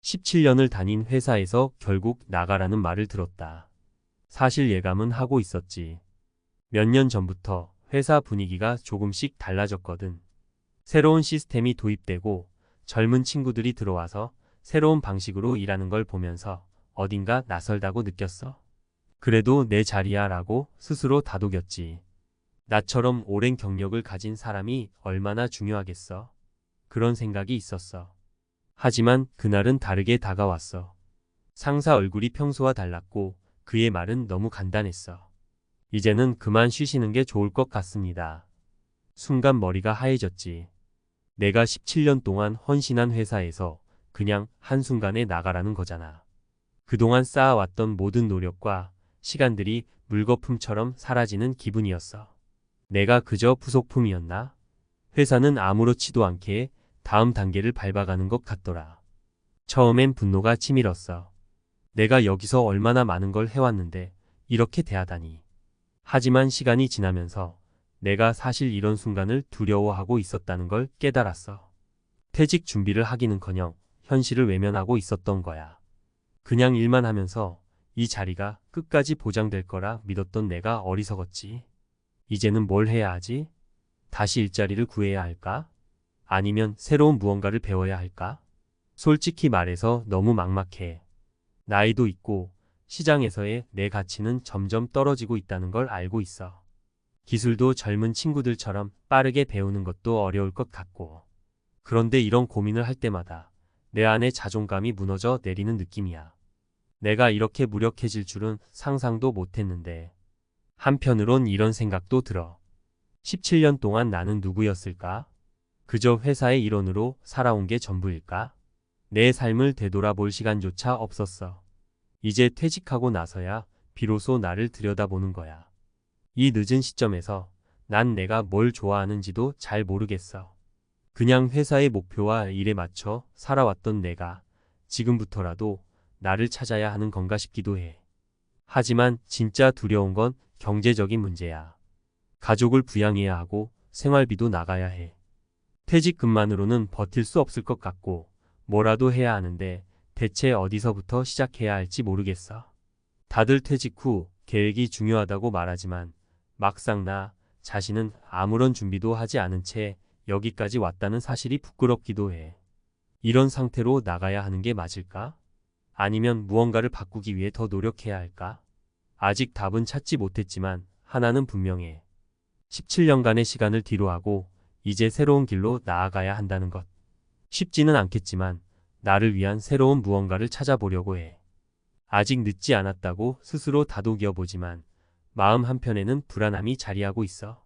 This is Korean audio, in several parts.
17년을 다닌 회사에서 결국 나가라는 말을 들었다. 사실 예감은 하고 있었지. 몇 년 전부터 회사 분위기가 조금씩 달라졌거든. 새로운 시스템이 도입되고 젊은 친구들이 들어와서 새로운 방식으로 일하는 걸 보면서 어딘가 낯설다고 느꼈어. 그래도 내 자리야 라고 스스로 다독였지. 나처럼 오랜 경력을 가진 사람이 얼마나 중요하겠어. 그런 생각이 있었어. 하지만 그날은 다르게 다가왔어. 상사 얼굴이 평소와 달랐고 그의 말은 너무 간단했어. 이제는 그만 쉬시는 게 좋을 것 같습니다. 순간 머리가 하얘졌지. 내가 17년 동안 헌신한 회사에서 그냥 한순간에 나가라는 거잖아. 그동안 쌓아왔던 모든 노력과 시간들이 물거품처럼 사라지는 기분이었어. 내가 그저 부속품이었나? 회사는 아무렇지도 않게 다음 단계를 밟아가는 것 같더라. 처음엔 분노가 치밀었어. 내가 여기서 얼마나 많은 걸 해왔는데 이렇게 대하다니. 하지만 시간이 지나면서 내가 사실 이런 순간을 두려워하고 있었다는 걸 깨달았어. 퇴직 준비를 하기는커녕 현실을 외면하고 있었던 거야. 그냥 일만 하면서 이 자리가 끝까지 보장될 거라 믿었던 내가 어리석었지. 이제는 뭘 해야 하지? 다시 일자리를 구해야 할까? 아니면 새로운 무언가를 배워야 할까? 솔직히 말해서 너무 막막해. 나이도 있고 시장에서의 내 가치는 점점 떨어지고 있다는 걸 알고 있어. 기술도 젊은 친구들처럼 빠르게 배우는 것도 어려울 것 같고. 그런데 이런 고민을 할 때마다 내 안에 자존감이 무너져 내리는 느낌이야. 내가 이렇게 무력해질 줄은 상상도 못했는데. 한편으론 이런 생각도 들어. 17년 동안 나는 누구였을까? 그저 회사의 일원으로 살아온 게 전부일까? 내 삶을 되돌아볼 시간조차 없었어. 이제 퇴직하고 나서야 비로소 나를 들여다보는 거야. 이 늦은 시점에서 난 내가 뭘 좋아하는지도 잘 모르겠어. 그냥 회사의 목표와 일에 맞춰 살아왔던 내가 지금부터라도 나를 찾아야 하는 건가 싶기도 해. 하지만 진짜 두려운 건 경제적인 문제야. 가족을 부양해야 하고 생활비도 나가야 해. 퇴직금만으로는 버틸 수 없을 것 같고 뭐라도 해야 하는데 대체 어디서부터 시작해야 할지 모르겠어. 다들 퇴직 후 계획이 중요하다고 말하지만 막상 나 자신은 아무런 준비도 하지 않은 채 여기까지 왔다는 사실이 부끄럽기도 해. 이런 상태로 나가야 하는 게 맞을까? 아니면 무언가를 바꾸기 위해 더 노력해야 할까? 아직 답은 찾지 못했지만 하나는 분명해. 17년간의 시간을 뒤로하고 이제 새로운 길로 나아가야 한다는 것. 쉽지는 않겠지만 나를 위한 새로운 무언가를 찾아보려고 해. 아직 늦지 않았다고 스스로 다독여보지만 마음 한편에는 불안함이 자리하고 있어.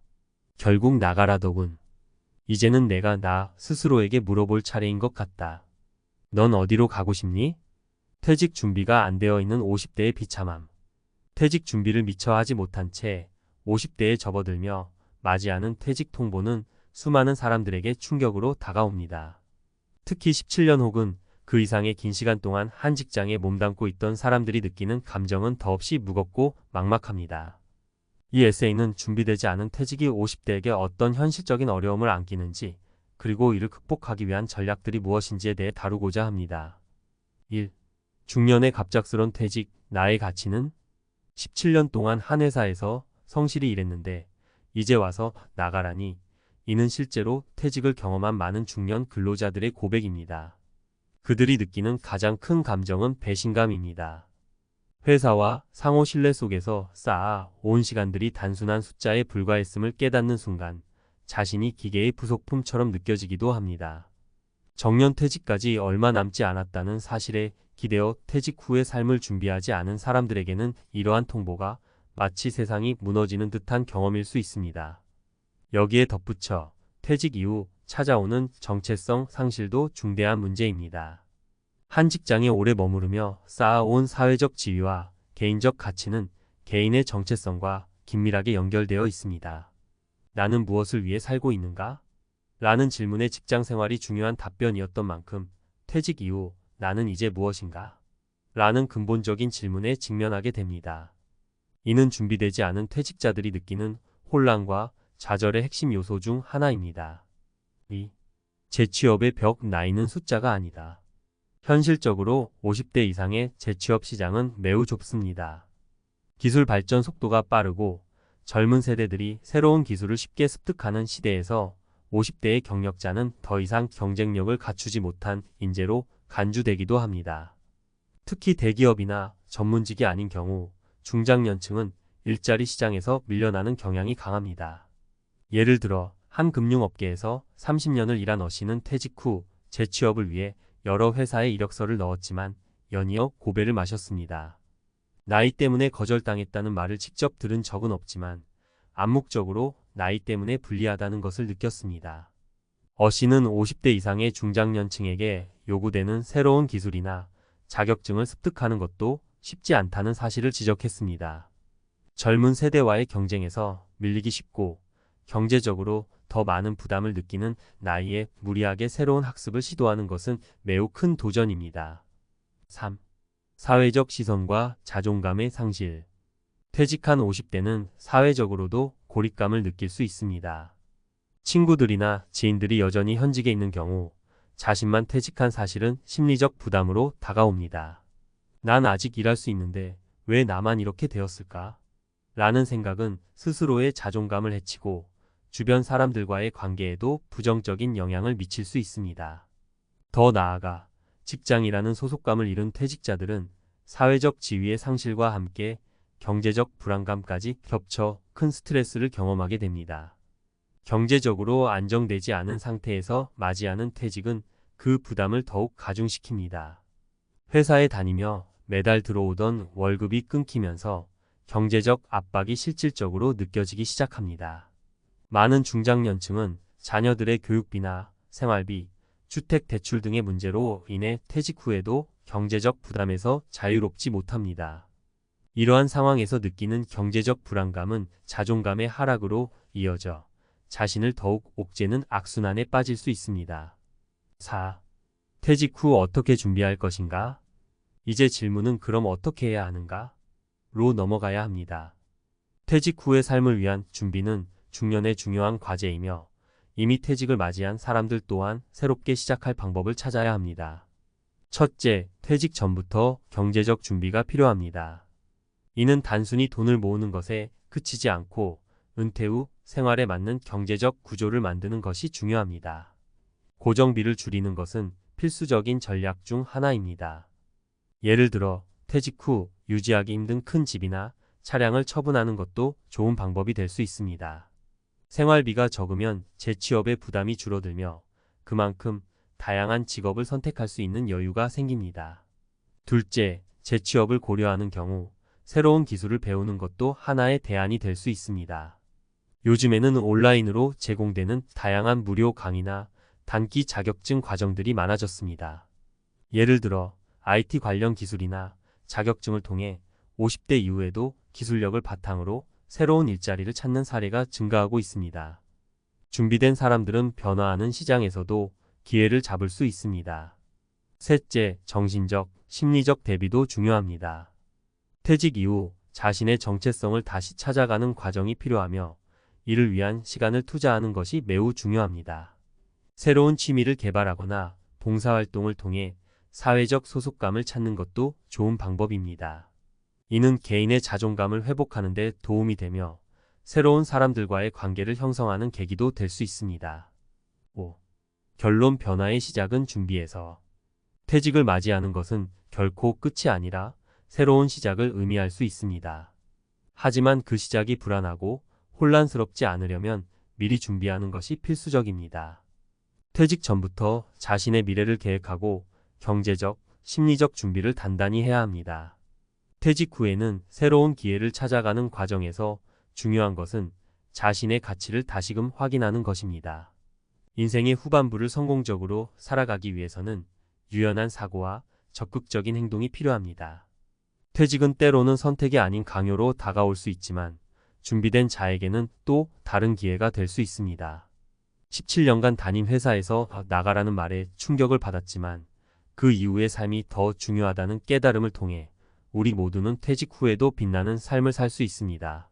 결국 나가라더군. 이제는 내가 나 스스로에게 물어볼 차례인 것 같다. 넌 어디로 가고 싶니? 퇴직 준비가 안 되어 있는 50대의 비참함. 퇴직 준비를 미처 하지 못한 채 50대에 접어들며 맞이하는 퇴직 통보는 수많은 사람들에게 충격으로 다가옵니다. 특히 17년 혹은 그 이상의 긴 시간 동안 한 직장에 몸담고 있던 사람들이 느끼는 감정은 더없이 무겁고 막막합니다. 이 에세이는 준비되지 않은 퇴직이 50대에게 어떤 현실적인 어려움을 안기는지, 그리고 이를 극복하기 위한 전략들이 무엇인지에 대해 다루고자 합니다. 1. 중년의 갑작스런 퇴직, 나의 가치는? 17년 동안 한 회사에서 성실히 일했는데 이제 와서 나가라니. 이는 실제로 퇴직을 경험한 많은 중년 근로자들의 고백입니다. 그들이 느끼는 가장 큰 감정은 배신감입니다. 회사와 상호 신뢰 속에서 쌓아온 시간들이 단순한 숫자에 불과했음을 깨닫는 순간 자신이 기계의 부속품처럼 느껴지기도 합니다. 정년퇴직까지 얼마 남지 않았다는 사실에 기대어 퇴직 후의 삶을 준비하지 않은 사람들에게는 이러한 통보가 마치 세상이 무너지는 듯한 경험일 수 있습니다. 여기에 덧붙여 퇴직 이후 찾아오는 정체성 상실도 중대한 문제입니다. 한 직장에 오래 머무르며 쌓아온 사회적 지위와 개인적 가치는 개인의 정체성과 긴밀하게 연결되어 있습니다. 나는 무엇을 위해 살고 있는가? 라는 질문에 직장 생활이 중요한 답변이었던 만큼 퇴직 이후 나는 이제 무엇인가? 라는 근본적인 질문에 직면하게 됩니다. 이는 준비되지 않은 퇴직자들이 느끼는 혼란과 좌절의 핵심 요소 중 하나입니다. 2. 재취업의 벽 나이는 숫자가 아니다. 현실적으로 50대 이상의 재취업 시장은 매우 좁습니다. 기술 발전 속도가 빠르고 젊은 세대들이 새로운 기술을 쉽게 습득하는 시대에서 50대의 경력자는 더 이상 경쟁력을 갖추지 못한 인재로 간주되기도 합니다. 특히 대기업이나 전문직이 아닌 경우 중장년층은 일자리 시장에서 밀려나는 경향이 강합니다. 예를 들어 한 금융업계에서 30년을 일한 어씨는 퇴직 후 재취업을 위해 여러 회사에 이력서를 넣었지만 연이어 고배를 마셨습니다. 나이 때문에 거절당했다는 말을 직접 들은 적은 없지만 암묵적으로 나이 때문에 불리하다는 것을 느꼈습니다. 어씨는 50대 이상의 중장년층에게 요구되는 새로운 기술이나 자격증을 습득하는 것도 쉽지 않다는 사실을 지적했습니다. 젊은 세대와의 경쟁에서 밀리기 쉽고 경제적으로 더 많은 부담을 느끼는 나이에 무리하게 새로운 학습을 시도하는 것은 매우 큰 도전입니다. 3. 사회적 시선과 자존감의 상실. 퇴직한 50대는 사회적으로도 고립감을 느낄 수 있습니다. 친구들이나 지인들이 여전히 현직에 있는 경우 자신만 퇴직한 사실은 심리적 부담으로 다가옵니다. 난 아직 일할 수 있는데 왜 나만 이렇게 되었을까? 라는 생각은 스스로의 자존감을 해치고 주변 사람들과의 관계에도 부정적인 영향을 미칠 수 있습니다. 더 나아가 직장이라는 소속감을 잃은 퇴직자들은 사회적 지위의 상실과 함께 경제적 불안감까지 겹쳐 큰 스트레스를 경험하게 됩니다. 경제적으로 안정되지 않은 상태에서 맞이하는 퇴직은 그 부담을 더욱 가중시킵니다. 회사에 다니며 매달 들어오던 월급이 끊기면서 경제적 압박이 실질적으로 느껴지기 시작합니다. 많은 중장년층은 자녀들의 교육비나 생활비, 주택 대출 등의 문제로 인해 퇴직 후에도 경제적 부담에서 자유롭지 못합니다. 이러한 상황에서 느끼는 경제적 불안감은 자존감의 하락으로 이어져 자신을 더욱 옥죄는 악순환에 빠질 수 있습니다. 4. 퇴직 후 어떻게 준비할 것인가? 이제 질문은 그럼 어떻게 해야 하는가? 로 넘어가야 합니다. 퇴직 후의 삶을 위한 준비는 중년의 중요한 과제이며 이미 퇴직을 맞이한 사람들 또한 새롭게 시작할 방법을 찾아야 합니다. 첫째, 퇴직 전부터 경제적 준비가 필요합니다. 이는 단순히 돈을 모으는 것에 그치지 않고 은퇴 후 생활에 맞는 경제적 구조를 만드는 것이 중요합니다. 고정비를 줄이는 것은 필수적인 전략 중 하나입니다. 예를 들어 퇴직 후 유지하기 힘든 큰 집이나 차량을 처분하는 것도 좋은 방법이 될 수 있습니다. 생활비가 적으면 재취업의 부담이 줄어들며 그만큼 다양한 직업을 선택할 수 있는 여유가 생깁니다. 둘째, 재취업을 고려하는 경우 새로운 기술을 배우는 것도 하나의 대안이 될 수 있습니다. 요즘에는 온라인으로 제공되는 다양한 무료 강의나 단기 자격증 과정들이 많아졌습니다. 예를 들어 IT 관련 기술이나 자격증을 통해 50대 이후에도 기술력을 바탕으로 새로운 일자리를 찾는 사례가 증가하고 있습니다. 준비된 사람들은 변화하는 시장에서도 기회를 잡을 수 있습니다. 셋째, 정신적, 심리적 대비도 중요합니다. 퇴직 이후 자신의 정체성을 다시 찾아가는 과정이 필요하며 이를 위한 시간을 투자하는 것이 매우 중요합니다. 새로운 취미를 개발하거나 봉사활동을 통해 사회적 소속감을 찾는 것도 좋은 방법입니다. 이는 개인의 자존감을 회복하는 데 도움이 되며 새로운 사람들과의 관계를 형성하는 계기도 될 수 있습니다. 5. 결론 변화의 시작은 준비에서. 퇴직을 맞이하는 것은 결코 끝이 아니라 새로운 시작을 의미할 수 있습니다. 하지만 그 시작이 불안하고 혼란스럽지 않으려면 미리 준비하는 것이 필수적입니다. 퇴직 전부터 자신의 미래를 계획하고 경제적, 심리적 준비를 단단히 해야 합니다. 퇴직 후에는 새로운 기회를 찾아가는 과정에서 중요한 것은 자신의 가치를 다시금 확인하는 것입니다. 인생의 후반부를 성공적으로 살아가기 위해서는 유연한 사고와 적극적인 행동이 필요합니다. 퇴직은 때로는 선택이 아닌 강요로 다가올 수 있지만 준비된 자에게는 또 다른 기회가 될 수 있습니다. 17년간 다닌 회사에서 나가라는 말에 충격을 받았지만 그 이후의 삶이 더 중요하다는 깨달음을 통해 우리 모두는 퇴직 후에도 빛나는 삶을 살 수 있습니다.